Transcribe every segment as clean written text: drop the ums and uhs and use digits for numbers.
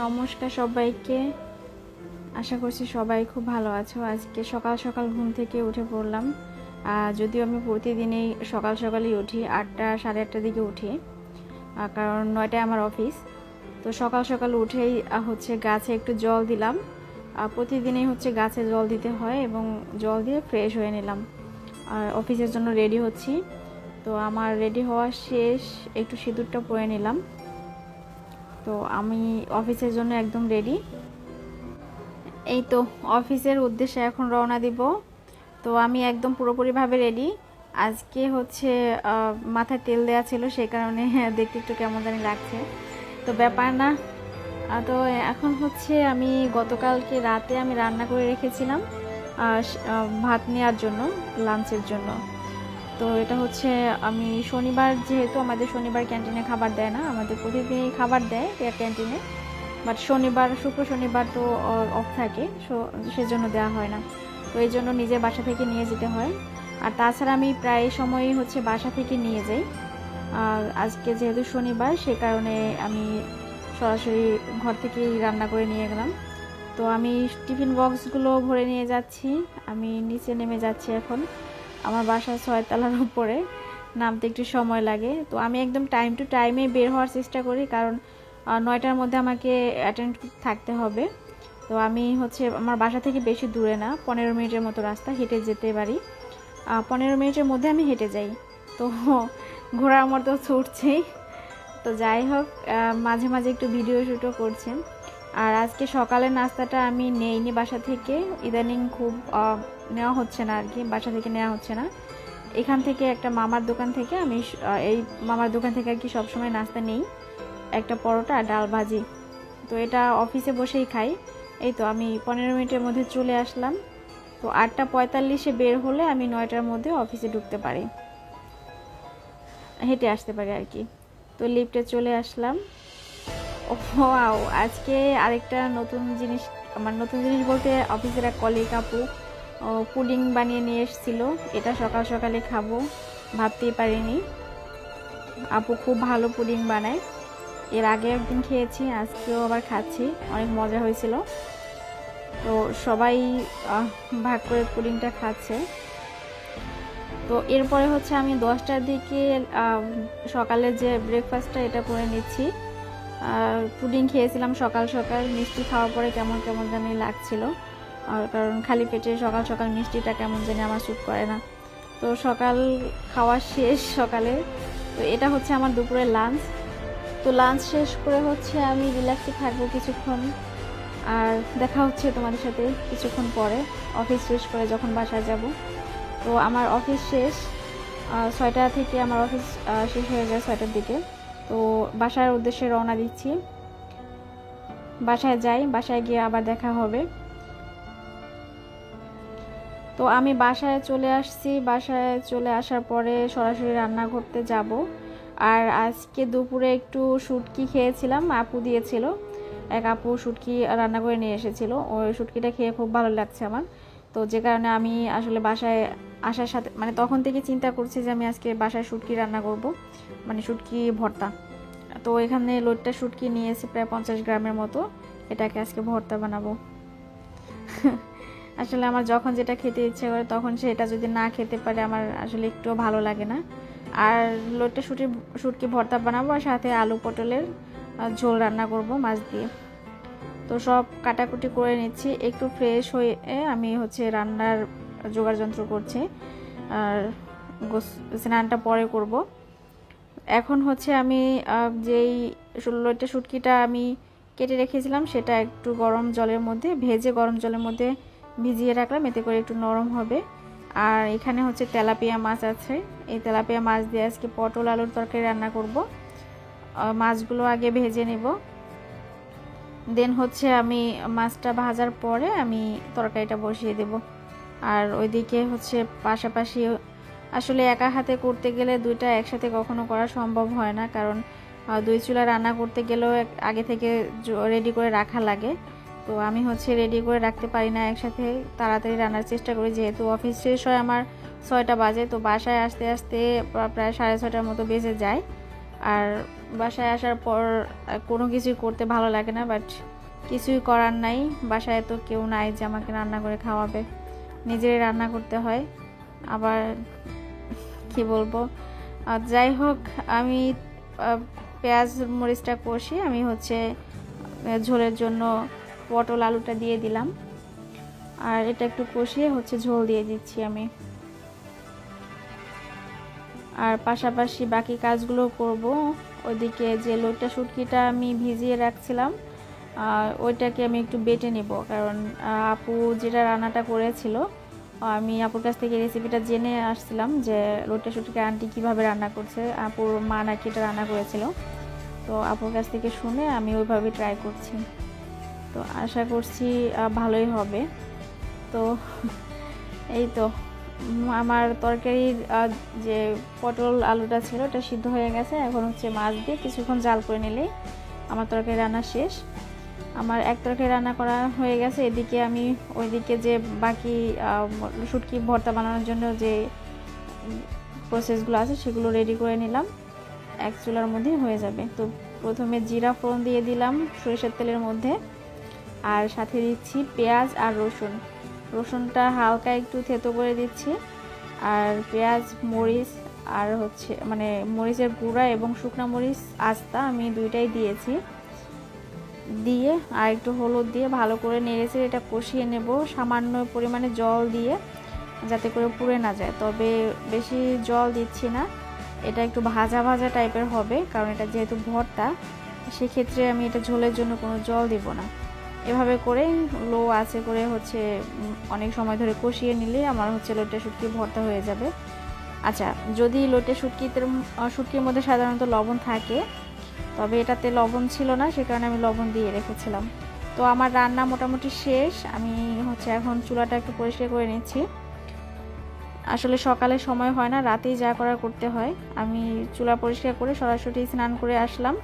নমস্কার সবাইকে। আশা করছি সবাই খুব ভালো আছো। আজকে সকাল সকাল ঘুম থেকে উঠে পড়লাম। যদিও আমি প্রতিদিনই সকাল সকালই উঠি, 8টা সাড়ে 8টার দিকে উঠি, কারণ 9টায় আমার অফিস। তো সকাল সকাল উঠেই গাছে একটু জল দিলাম। প্রতিদিনই গাছে জল দিতে হয় এবং জল দিয়ে ফ্রেশ হয়ে নিলাম। আর অফিসের জন্য রেডি হচ্ছি। তো আমার রেডি হওয়া শেষ, একটু সিঁদুরটা পরে নিলাম। তো আমি অফিসের জন্য একদম রেডি। এই তো অফিসের উদ্দেশ্যে এখন রওনা দিব। তো আমি একদম পুরোপুরিভাবে রেডি। আজকে মাথায় তেল দেওয়া ছিল, সেই কারণে দেখতে একটু কেমন জানি লাগছে, তো ব্যাপার না। তো এখন আমি গতকালকে রাতে আমি রান্না করে রেখেছিলাম ভাত নেওয়ার জন্য, লাঞ্চের জন্য। তো এটা আমি শনিবার, যেহেতু আমাদের শনিবার ক্যান্টিনে খাবার দেয় না, আমাদের প্রতিদিনই খাবার দেয় ক্যান্টিনে, বাট শুক্র শনিবার তো অফ থাকে, সেজন্য দেওয়া হয় না। তো এই জন্য নিজের বাসা থেকে নিয়ে যেতে হয়। আর তাছাড়া আমি প্রায় সময়ই বাসা থেকে নিয়ে যাই। আজকে যেহেতু শনিবার, সে কারণে আমি সরাসরি ঘর থেকেই রান্না করে নিয়ে গেলাম। তো আমি টিফিন বক্সগুলো ভরে নিয়ে যাচ্ছি। আমি নিচে নেমে যাচ্ছি এখন। আমার বাসা 6 তলার উপরে, নামতে একটু সময় লাগে। তো আমি একদম টাইম টু টাইমে বের হওয়ার চেষ্টা করি, কারণ 9টার মধ্যে আমাকে অ্যাটেন্ড থাকতে হবে। তো আমি আমার বাসা থেকে বেশি দূরে না, 15 মিনিটের মতো রাস্তা, হেঁটে যেতে পারি। 15 মিনিটের মধ্যে আমি হেঁটে যাই। তো ঘোড়ার মতো ছুটছেই। তো যাই হোক, মাঝে মাঝে একটু ভিডিও শ্যুটও করছি। আর আজকে সকালের নাস্তাটা আমি নেইনি বাসা থেকে, ইদানিং খুব নেওয়া হচ্ছে না আর কি, বাসা থেকে নেওয়া হচ্ছে না। এখান থেকে একটা মামার দোকান থেকে আমি এই মামার দোকান থেকে আর কি সবসময় নাস্তা নেই, একটা পরোটা আর ডাল ভাজি। তো এটা অফিসে বসেই খাই। এই তো আমি 15 মিনিটের মধ্যে চলে আসলাম। তো 8টা 45-এ বের হলে আমি 9টার মধ্যে অফিসে ঢুকতে পারি, হেঁটে আসতে পারি আর কি। তো লিফটে চলে আসলাম। ওয়াও, আজকে আরেকটা নতুন জিনিস, নতুন জিনিস বলতে অফিসের এক কলিগ আপু পুডিং বানিয়ে নিয়ে এসেছিল। এটা সকাল সকালে খাবো ভাবতেই পারিনি। আপু খুব ভালো পুডিং বানায়, এর আগে একদিন খেয়েছি, আজকেও আবার খাচ্ছি, অনেক মজা হয়েছিল। তো সবাই ভাগ করে পুডিংটা খাচ্ছে। তো এরপরে আমি 10টার দিকে সকালে যে ব্রেকফাস্টটা এটা করে নিচ্ছি। পুডিং খেয়েছিলাম সকাল সকাল, মিষ্টি খাওয়ার পরে কেমন কেমন জানি লাগছিল, কারণ খালি পেটে সকাল সকাল মিষ্টিটা কেমন জানি আমার স্যুট করে না। তো সকাল খাওয়া শেষ সকালে। তো এটা আমার দুপুরের লাঞ্চ। তো লাঞ্চ শেষ করে আমি রিল্যাক্সে থাকবো কিছুক্ষণ। আর দেখা হচ্ছে তোমাদের সাথে কিছুক্ষণ পরে, অফিস শেষ করে যখন বাসায় যাব। তো আমার অফিস শেষ 6টা থেকে, আমার অফিস শেষ হয়ে যায় 6টার দিকে। তো বাসার উদ্দেশ্যে রওনা দিচ্ছি, বাসায় যাই, বাসায় গিয়ে আবার দেখা হবে। তো আমি বাসায় চলে আসছি। বাসায় চলে আসার পরে সরাসরি রান্না করতে যাব। আর আজকে দুপুরে একটু শুটকি খেয়েছিলাম, আপু দিয়েছিল, এক আপু শুটকি রান্না করে নিয়ে এসেছিল। ওই শুটকিটা খেয়ে খুব ভালো লাগছে আমার। তো যে কারণে আমি আসলে বাসায় আসার সাথে তখন থেকে চিন্তা করছি যে আমি আজকে বাসায় শুটকি রান্না করব, শুটকি ভর্তা। তো এখানে লোটটা শুটকি নিয়েছি প্রায় 50 গ্রামের মতো, এটাকে আজকে ভর্তা বানাবো। আসলে আমার যখন যেটা খেতে ইচ্ছে করে তখন সেটা যদি না খেতে পারে আমার আসলে একটু ভালো লাগে না। আর লোটটা শুটকি ভর্তা বানাবো, আর সাথে আলু পটলের ঝোল রান্না করব মাছ দিয়ে। তো সব কাটাকুটি করে নিচ্ছি, একটু ফ্রেশ হয়ে আমি রান্নার জোগাড় যন্ত্র করছি। আর স্নানটা পরে করব। এখন আমি যেই লোটটা শুটকিটা আমি কেটে রেখেছিলাম সেটা একটু গরম জলের মধ্যে ভিজিয়ে রাখলাম, এতে করে একটু নরম হবে। আর এখানে তেলাপিয়া মাছ আছে, এই তেলাপিয়া মাছ দিয়ে আজকে পটল আলুর তরকারি রান্না করব। মাছগুলো আগে ভেজে নেব, দেন আমি মাছটা ভাজার পরে আমি তরকারিটা বসিয়ে দেব। আর ওইদিকে পাশাপাশি আসলে একা হাতে করতে গেলে দুইটা একসাথে কখনো করা সম্ভব হয় না, কারণ 2 চুলা রান্না করতে গেলেও আগে থেকে রেডি করে রাখা লাগে। তো আমি রেডি করে রাখতে পারি না একসাথে, তাড়াতাড়ি রান্নার চেষ্টা করি, যেহেতু অফিস শেষ হয় আমার 6টা বাজে। তো বাসায় আসতে আসতে প্রায় 6:30টার মতো বেজে যায়। আর বাসায় আসার পর কোনো কিছুই করতে ভালো লাগে না, বাট কিছুই করার নাই, বাসায় তো কেউ নাই যে আমাকে রান্না করে খাওয়াবে, নিজেরই রান্না করতে হয়। আবার কি বলবো, যাই হোক, আমি পেঁয়াজ মরিচটা কষি, আমি হচ্ছে ঝোলের জন্য পটল আলুটা দিয়ে দিলাম, আর এটা একটু কষিয়ে হচ্ছে ঝোল দিয়ে দিচ্ছি আমি। আর পাশাপাশি বাকি কাজগুলো করব। ওইদিকে যে লইট্টা শুটকিটা আমি ভিজিয়ে রাখছিলাম, ওইটাকে আমি একটু বেটে নেব, কারণ আপু যেটা রান্নাটা করেছিল, আমি আপুর কাছ থেকে রেসিপিটা জেনে আসছিলাম যে লইট্টা শুটকি আন্টি কীভাবে রান্না করছে, আপুর মা নাকি এটা রান্না করেছিল। তো আপুর কাছ থেকে শুনে আমি ওইভাবে ট্রাই করছি, তো আশা করছি ভালোই হবে। তো এই তো আমার তরকারির যে পটল আলুটা ছিল ওটা সিদ্ধ হয়ে গেছে। এখন হচ্ছে মাছ দিয়ে কিছুক্ষণ জাল করে নিলেই আমার তরকারি রান্না শেষ। আমার এক তরকারি রান্না করা হয়ে গেছে। এদিকে আমি ওইদিকে যে বাকি শুটকি ভর্তা বানানোর জন্য যে প্রসেসগুলো আছে সেগুলো রেডি করে নিলাম, এক চুলার মধ্যে হয়ে যাবে। তো প্রথমে জিরা ফোড়ন দিয়ে দিলাম সরিষার তেলের মধ্যে, আর সাথে দিচ্ছি পেঁয়াজ আর রসুনটা হালকা একটু থেতো করে দিচ্ছি, আর পেঁয়াজ মরিচ আর হচ্ছে মানে মরিচের গুঁড়া এবং শুকনো মরিচ আস্তা আমি দুইটাই দিয়েছি, দিয়ে আর একটু হলুদ দিয়ে ভালো করে নেড়েচেড়ে এটা কষিয়ে নেব সামান্য পরিমাণে জল দিয়ে, যাতে করে পুড়ে না যায়। তবে বেশি জল দিচ্ছি না, এটা একটু ভাজা ভাজা টাইপের হবে, কারণ এটা যেহেতু ভর্তা, সেক্ষেত্রে আমি এটা ঝোলের জন্য কোনো জল দিব না। এভাবে করে লো আছে করে হচ্ছে অনেক সময় ধরে কষিয়ে নিলে আমার হচ্ছে লইট্টা শুটকি ভর্তা হয়ে যাবে। আচ্ছা, যদি লইট্টা শুটকির মধ্যে সাধারণত লবণ থাকে, তবে এটাতে লবণ ছিল না, সে কারণে আমি লবণ দিয়ে রেখেছিলাম। তো আমার রান্না মোটামুটি শেষ, আমি হচ্ছে এখন চুলাটা একটু পরিষ্কার করে নিচ্ছি। আসলে সকালে সময় হয় না, রাতেই যা করার করতে হয়। আমি চুলা পরিষ্কার করে সরাসরি স্নান করে আসলাম।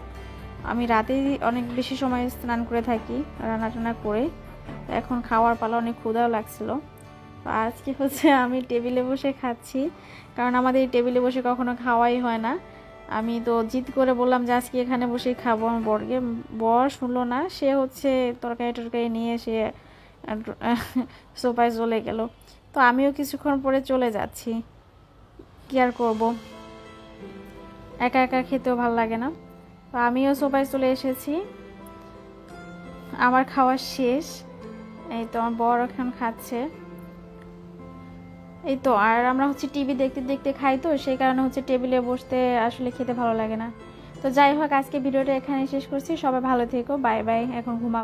আমি রাতেই অনেক বেশি সময় স্নান করে থাকি রান্না টান্না করে। এখন খাওয়ার পালা, অনেক ক্ষুধাও লাগছিল। আজকে হচ্ছে আমি টেবিলে বসে খাচ্ছি, কারণ আমাদের এই টেবিলে বসে কখনো খাওয়াই হয় না। আমি তো জিদ করে বললাম যে আজকে এখানে বসেই খাবো আমার বরকে, বর শুনলো না, সে হচ্ছে তরকারি নিয়ে সে সোফায় চলে গেল। তো আমিও কিছুক্ষণ পরে চলে যাচ্ছি, কি আর করবো, একা একা খেতেও ভালো লাগে না। তো আমিও সোফায় চলে এসেছি, আমার খাওয়া শেষ। এই তো আমার বর এখন খাচ্ছে, এই তো। আর আমরা হচ্ছে টিভি দেখতে দেখতে খাই, তো সেই কারণে হচ্ছে টেবিলে বসতে আসলে খেতে ভালো লাগে না। তো যাই হোক, আজকে ভিডিওটা এখানে শেষ করছি। সবাই ভালো থেকো, বাই বাই, এখন ঘুমাবো।